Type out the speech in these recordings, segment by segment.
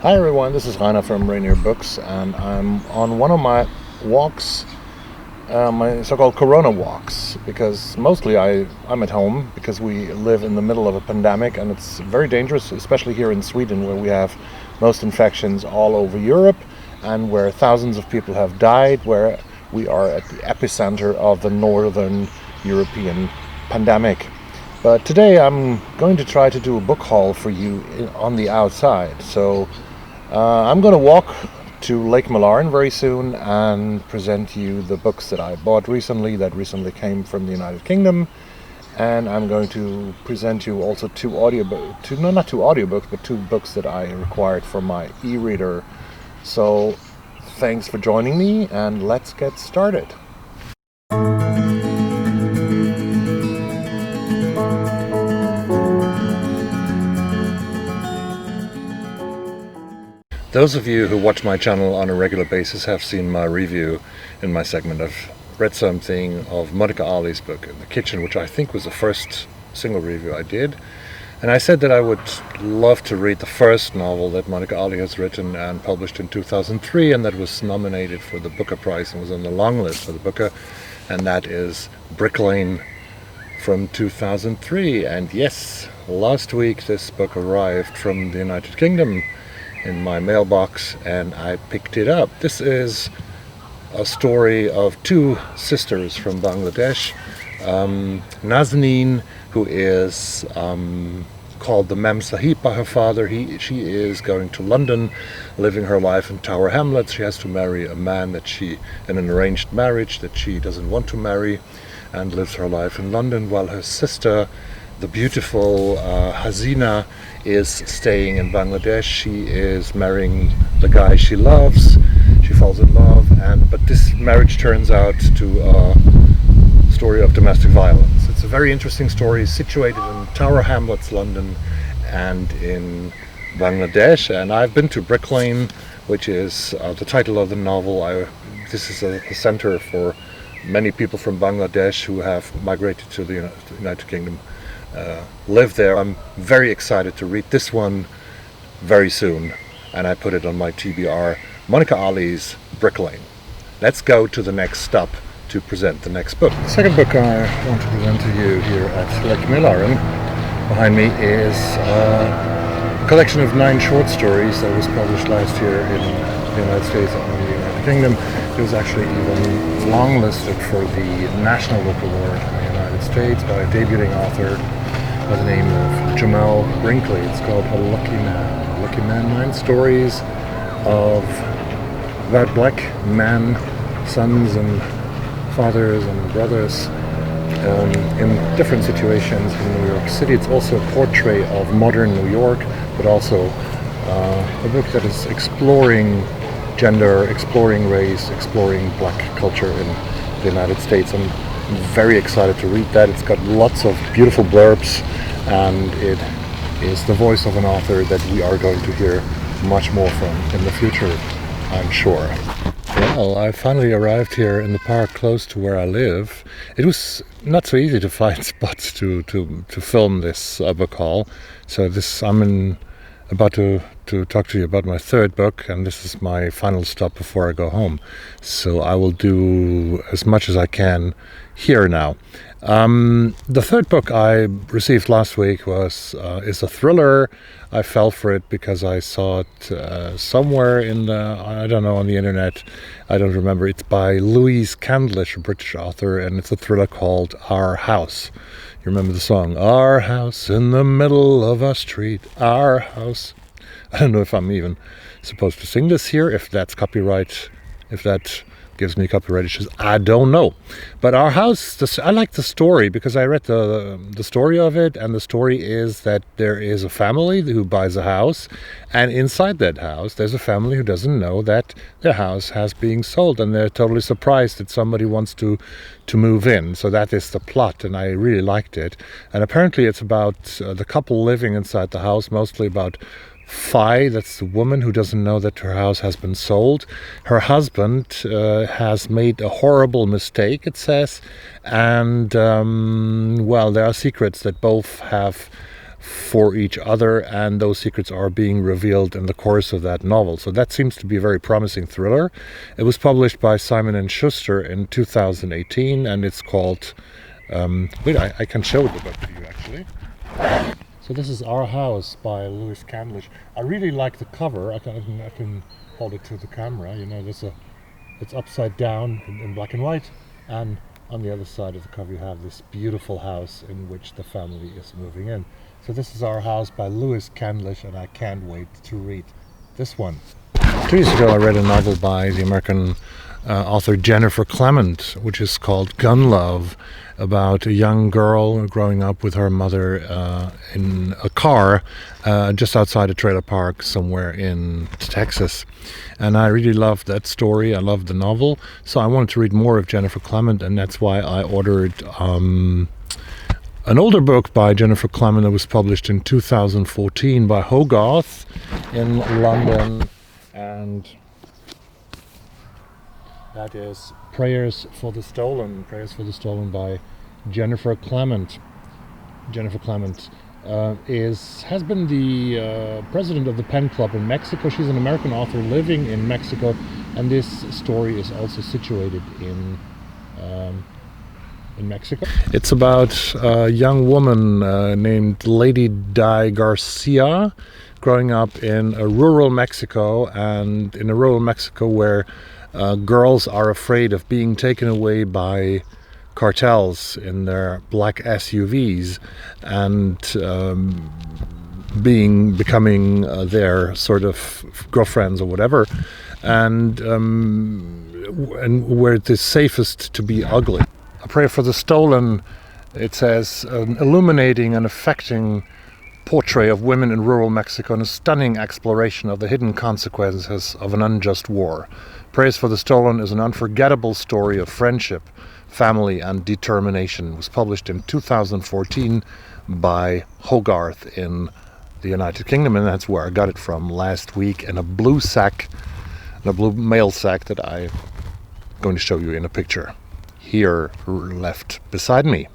Hi everyone, this is Rainer from Rainierbooks, and I'm on one of my walks, my so-called Corona walks, because mostly I'm at home because we live in the middle of a pandemic and it's very dangerous, especially here in Sweden where we have most infections all over Europe and where thousands of people have died, where we are at the epicenter of the northern European pandemic. But today I'm going to try to do a book haul for you on the outside. So I'm going to walk to Lake Mälaren very soon and present you the books that I bought recently that recently came from the United Kingdom. And I'm going to present you also two books that I required for my e-reader. So thanks for joining me and let's get started. Those of you who watch my channel on a regular basis have seen my review in my segment. I've read something of Monica Ali's book In the Kitchen, which I think was the first single review I did. And I said that I would love to read the first novel that Monica Ali has written and published in 2003, and that was nominated for the Booker Prize and was on the long list for the Booker, and that is Brinkley from 2003. And yes, last week this book arrived from the United Kingdom in my mailbox and I picked it up. This is a story of two sisters from Bangladesh. Nazanin, who is called the Mem Sahib by her father, she is going to London, living her life in Tower Hamlets. She has to marry a man in an arranged marriage that she doesn't want to marry, and lives her life in London, while her sister, the beautiful Hasina, is staying in Bangladesh. She is marrying the guy she loves. She falls in love, but this marriage turns out to a story of domestic violence. It's a very interesting story situated in Tower Hamlets, London, and in Bangladesh. And I've been to Brinkley, which is the title of the novel. This is a center for many people from Bangladesh who have migrated to the United Kingdom. Live there. I'm very excited to read this one very soon, and I put it on my TBR, Monica Ali's Brinkley. Let's go to the next stop to present the next book. The second book I want to present to you here at Lake Mälaren behind me is a collection of 9 short stories that was published last year in the United States and the United Kingdom. It was actually even longlisted for the National Book Award in the United States by a debuting author by the name of Jamel Brinkley. It's called A Lucky Man. A Lucky Man, 9 stories about black men, sons and fathers and brothers in different situations in New York City. It's also a portrait of modern New York, but also a book that is exploring gender, exploring race, exploring black culture in the United States. I'm very excited to read that. It's got lots of beautiful blurbs, and it is the voice of an author that we are going to hear much more from in the future, I'm sure. Well, I finally arrived here in the park close to where I live. It was not so easy to find spots to film this book haul. So I'm about to talk to you about my third book, and this is my final stop before I go home. So I will do as much as I can here now. The third book I received last week is a thriller. I fell for it because I saw it somewhere on the internet. I don't remember. It's by Louise, Candlish, a British author, and it's a thriller called Our House. You remember the song, Our House in the Middle of a Street, Our House. I don't know if I'm even supposed to sing this here, if that's copyright, if that gives me copyright issues, I don't know. But Our House, I like the story because I read the story of it, and the story is that there is a family who buys a house, and inside that house there's a family who doesn't know that their house has been sold, and they're totally surprised that somebody wants to move in. So that is the plot, and I really liked it. And apparently it's about the couple living inside the house, mostly about Fi, that's the woman who doesn't know that her house has been sold. Her husband has made a horrible mistake, it says, and there are secrets that both have for each other, and those secrets are being revealed in the course of that novel. So that seems to be a very promising thriller. It was published by Simon & Schuster in 2018, and it's called I can show the book to you actually. So this is Our House by Louise Candlish. I really like the cover. I can hold it to the camera. You know, it's upside down in black and white, and on the other side of the cover you have this beautiful house in which the family is moving in. So this is Our House by Louise Candlish, and I can't wait to read this one. 2 years ago I read a novel by the American author Jennifer Clement, which is called Gun Love, about a young girl growing up with her mother in a car just outside a trailer park somewhere in Texas. And I really loved that story. I loved the novel. So I wanted to read more of Jennifer Clement, and that's why I ordered an older book by Jennifer Clement that was published in 2014 by Hogarth in London. And that is Prayers for the Stolen by Jennifer Clement. Jennifer Clement has been the president of the Pen Club in Mexico. She's an American author living in Mexico, and this story is also situated in Mexico. It's about a young woman named Lady Di Garcia growing up in a rural Mexico, and in a rural Mexico where girls are afraid of being taken away by cartels in their black SUVs and becoming their sort of girlfriends or whatever, and where it is safest to be ugly. A Prayer for the Stolen, it says, an illuminating and affecting portrait of women in rural Mexico and a stunning exploration of the hidden consequences of an unjust war. Prayers for the Stolen is an unforgettable story of friendship, family, and determination. It was published in 2014 by Hogarth in the United Kingdom, and that's where I got it from last week in a blue mail sack that I'm going to show you in a picture here left beside me.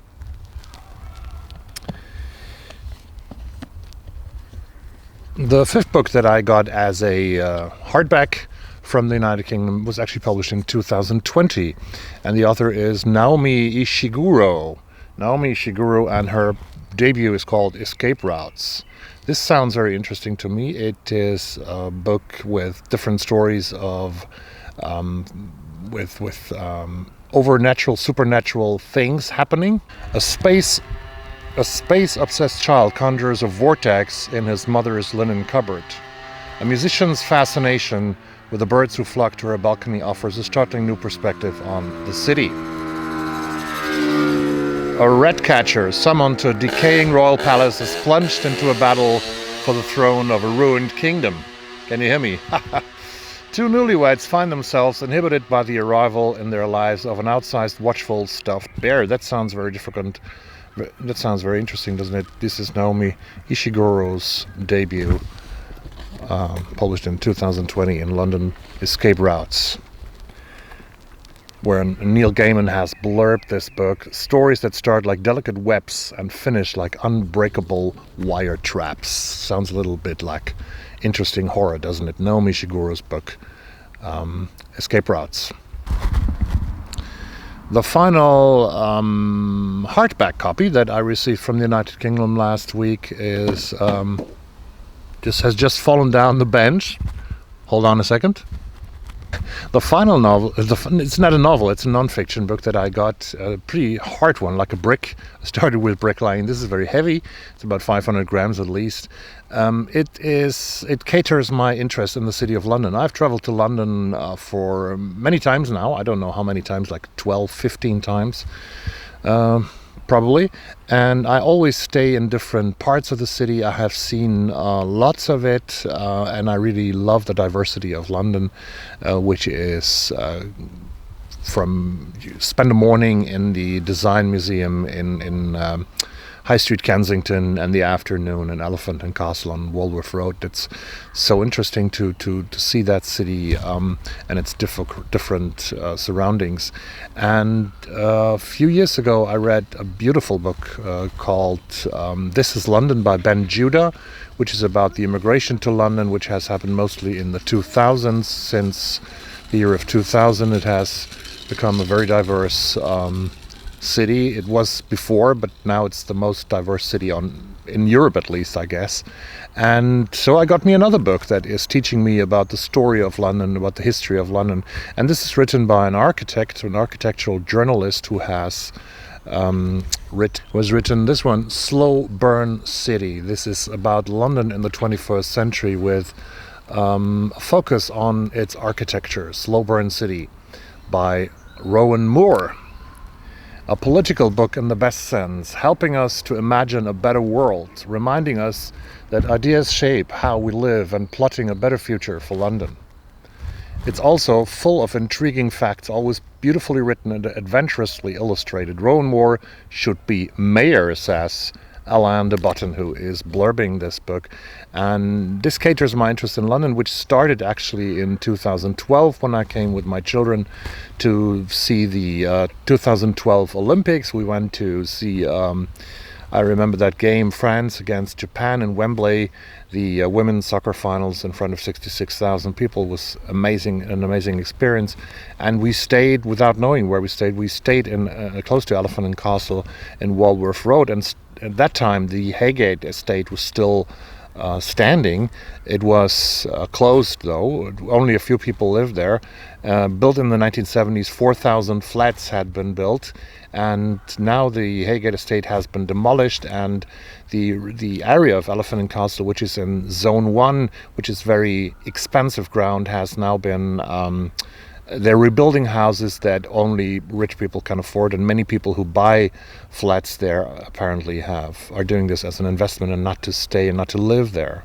The fifth book that I got as a hardback from the United Kingdom was actually published in 2020, and the author is Naomi Ishiguro. Naomi Ishiguro, and her debut is called Escape Routes. This sounds very interesting to me. It is a book with different stories of with supernatural things happening. A space-obsessed child conjures a vortex in his mother's linen cupboard. A musician's fascination with the birds who flock to her balcony offers a startling new perspective on the city. A rat catcher summoned to a decaying royal palace is plunged into a battle for the throne of a ruined kingdom. Can you hear me? Two newlyweds find themselves inhibited by the arrival in their lives of an outsized, watchful, stuffed bear. That sounds very different. That sounds very interesting, doesn't it? This is Naomi Ishiguro's debut, published in 2020 in London, Escape Routes, where Neil Gaiman has blurbed this book: stories that start like delicate webs and finish like unbreakable wire traps. Sounds a little bit like interesting horror, doesn't it? Naomi Ishiguro's book, Escape Routes. The final hardback copy that I received from the United Kingdom last week has just fallen down the bench. Hold on a second. The final novel, it's not a novel, it's a non-fiction book that I got, a pretty hard one, like a brick. I started with bricklaying. This is very heavy. It's about 500 grams at least. It caters my interest in the city of London. I've traveled to London for many times now. I don't know how many times, like 12, 15 times. Probably, and I always stay in different parts of the city. I have seen lots of it, and I really love the diversity of London, which is you spend a morning in the Design Museum in High Street Kensington and the afternoon and Elephant and Castle on Walworth Road. It's so interesting to see that city and its different surroundings. And a few years ago I read a beautiful book called This is London by Ben Judah, which is about the immigration to London, which has happened mostly in the 2000s. Since the year of 2000 it has become a very diverse city. It was before, but now it's the most diverse city in Europe, at least, I guess. And so I got me another book that is teaching me about the story of London, about the history of London. And this is written by an architect, an architectural journalist who has written this one, Slowburn City. This is about London in the 21st century with a focus on its architecture. Slowburn City by Rowan Moore. A political book in the best sense, helping us to imagine a better world, reminding us that ideas shape how we live and plotting a better future for London. It's also full of intriguing facts, always beautifully written and adventurously illustrated. Rowan Moore should be mayor, says Alain de Botton, who is blurbing this book. And this caters my interest in London, which started actually in 2012 when I came with my children to see the 2012 Olympics. We went to see, I remember that game, France against Japan in Wembley, the women's soccer finals in front of 66,000 people. Was an amazing experience. And we stayed, without knowing where we stayed in close to Elephant and Castle in Walworth Road. And at that time, the Haygate estate was still standing. It was closed, though. Only a few people lived there. Built in the 1970s, 4,000 flats had been built. And now the Haygate estate has been demolished, and the area of Elephant and Castle, which is in Zone 1, which is very expensive ground, has now been... they're rebuilding houses that only rich people can afford, and many people who buy flats there apparently are doing this as an investment and not to stay and not to live there.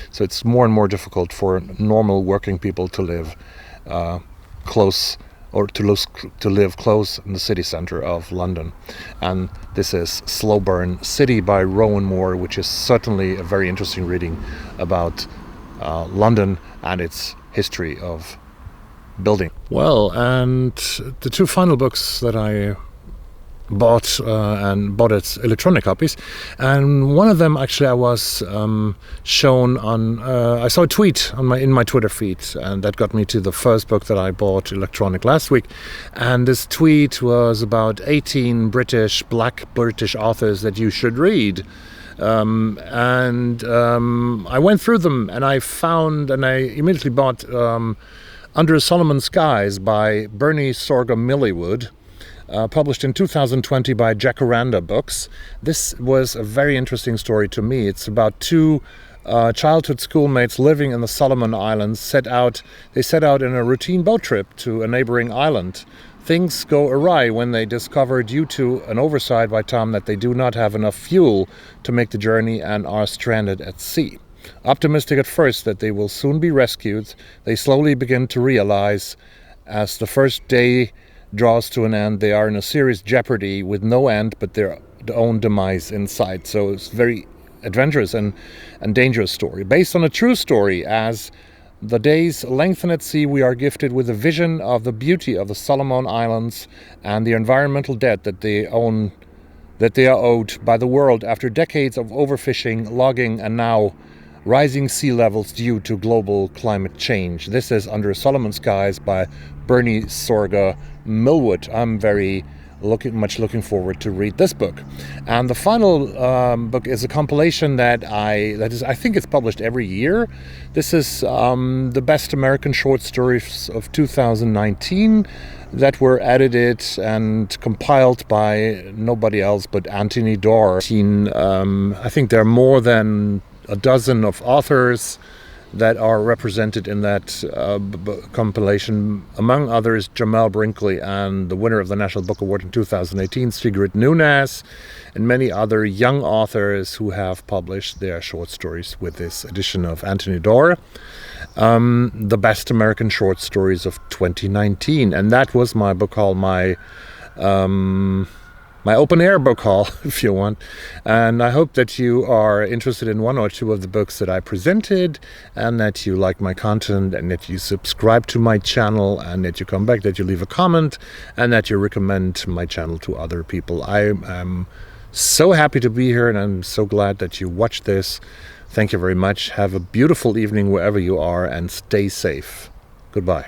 So it's more and more difficult for normal working people to live close, or to live close in the city centre of London. And this is Slowburn City by Rowan Moore, which is certainly a very interesting reading about London and its history of building. Well, and the two final books that I bought its electronic copies, and one of them actually I was shown on I saw a tweet in my Twitter feed, and that got me to the first book that I bought electronic last week. And this tweet was about 18 black British authors that you should read. I went through them, and I immediately bought Under Solomon Skies by Bernie Sorga-Millwood, published in 2020 by Jacaranda Books. This was a very interesting story to me. It's about two childhood schoolmates living in the Solomon Islands. They set out in a routine boat trip to a neighboring island. Things go awry when they discover, due to an oversight by Tom, that they do not have enough fuel to make the journey and are stranded at sea. Optimistic at first that they will soon be rescued, they slowly begin to realize, as the first day draws to an end, they are in a serious jeopardy with no end but their own demise in sight. So it's very adventurous and dangerous story. Based on a true story, as the days lengthen at sea, we are gifted with a vision of the beauty of the Solomon Islands and the environmental debt that they are owed by the world after decades of overfishing, logging, and now rising sea levels due to global climate change. This is Under Solomon Skies by Bernie Sorga-Millwood. I'm very much looking forward to read this book. And the final book is a compilation that I think it's published every year. This is the best American short stories of 2019 that were edited and compiled by nobody else but Anthony Doerr. I think there are more than a dozen of authors that are represented in that compilation, among others Jamel, Brinkley, and the winner of the National Book Award in 2018, Sigrid Nunes, and many other young authors who have published their short stories with this edition of Anthony Doerr, the best American short stories of 2019. And that was my Bookhaul, my open air book haul, if you want. And I hope that you are interested in one or two of the books that I presented, and that you like my content, and that you subscribe to my channel, and that you come back, that you leave a comment, and that you recommend my channel to other people. I am so happy to be here, and I'm so glad that you watched this. Thank you very much. Have a beautiful evening wherever you are, and stay safe. Goodbye.